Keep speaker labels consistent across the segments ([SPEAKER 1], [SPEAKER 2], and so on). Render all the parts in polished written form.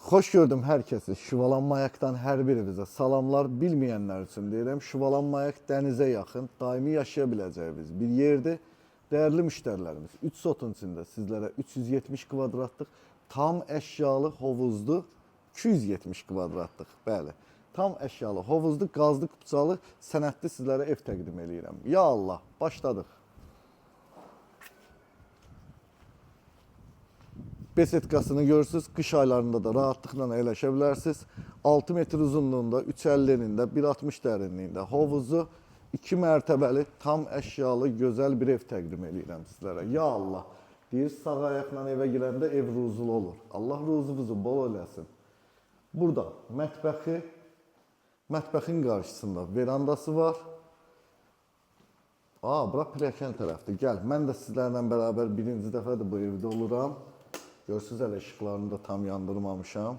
[SPEAKER 1] Hoş gördüm herkesi. Şuvalanmayaktan hər birinizə salamlar. Bilməyənlər üçün deyirəm, Şuvalanmayak dənizə yaxın, daimi yaşaya biləcəyimiz bir yerdir. Dəyərli müştərilərimiz, 3 sotun içində sizlərə 370 kvadratlıq tam əşyalı hovuzlu, 270 kvadratlıq, bəli. Tam əşyalı hovuzlu, qazlı, kupçalı, sənədli sizlərə ev təqdim edirəm. Ya Allah, başladıq. Besetkasını görürsünüz. Qış aylarında da rahatlıkla əyləşə bilərsiniz. 6 metr uzunluğunda, 3.50 enində, 1.60 dərinliyində hovuzu, 2 mərtəbəli, tam əşyalı, gözəl bir ev təqdim edirəm sizlərə. Ya Allah, deyir, sağ ayaqla evə girəndə ev ruzulu olur. Allah ruzunuzu bol eləsin. Burada mətbəxin qarşısında verandası var. Bura pilləkən tərəfdir. Gəl, mən də sizlərlə bərabər birinci dəfədir bu evdə oluram. Görürsünüz, hələ işıqlarını da tam yandırmamışam.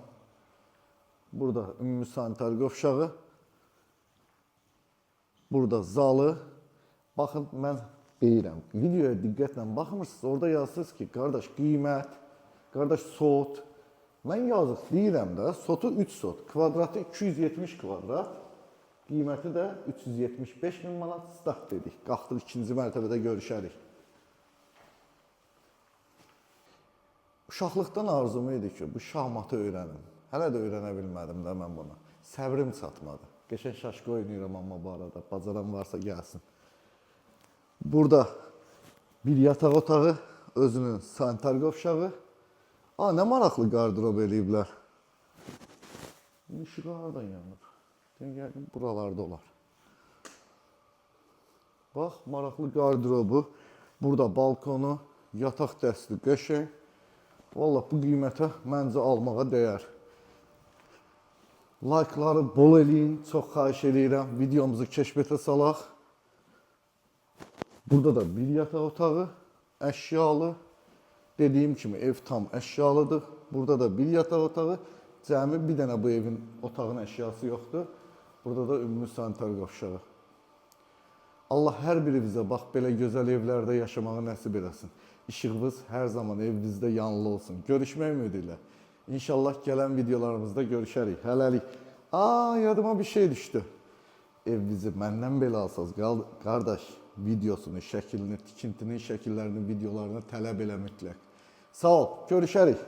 [SPEAKER 1] Burada ümumi sanitar qovşağı. Burada zalı. Baxın, mən deyirəm, videoya diqqətlə baxmırsınız. Orada yazırsınız ki, qardaş qiymət, qardaş sot. Mən yazıq deyirəm də, sotu 3 sot. Kvadratı 270 kvadrat. Qiyməti də 375 min manat start dedik. Qalxdıq ikinci mərtəbədə görüşərik. Uşaqlıqdan arzum idi ki, bu şahmatı öyrənim. Hələ də öyrənə bilmədim də mən buna. Səbrim çatmadı. Qəşəng şaşqı oynayıram amma bu arada. Bacaran varsa gəlsin. Burada bir yataq otağı, özünün sanitar qovşağı. Nə maraqlı qardırob eləyiblər. İşıq haradan yanır? Yəqin buralarda olar. Bax, maraqlı qardırobu. Burada balkonu, yataq dəsti qəşəng. Valla bu qiymətə məncə almağa dəyər. Like'ları bol eləyin, çox xahiş edirəm. Videomuzu keşfətə salaq. Burada da bir yataq otağı, əşyalı. Dediyim kimi ev tam əşyalıdır. Burada da bir yataq otağı. Cəmi bir dənə bu evin otağın əşyası yoxdur. Burada da ümumi sanitar qovşağı. Allah hər birimizə bax belə gözəl evlərdə yaşamağı nəsib eləsin. İşığımız hər zaman evinizdə yanılı olsun. Görüşmək ümidi ilə. İnşallah gələn videolarımızda görüşərik. Hələlik. Yadıma bir şey düşdü. Evinizi məndən belə alsanız, qardaş, videosunu, şəklini, tikintinin şəkillərini, videolarını tələb elə mütləq. Sağ ol, görüşərik.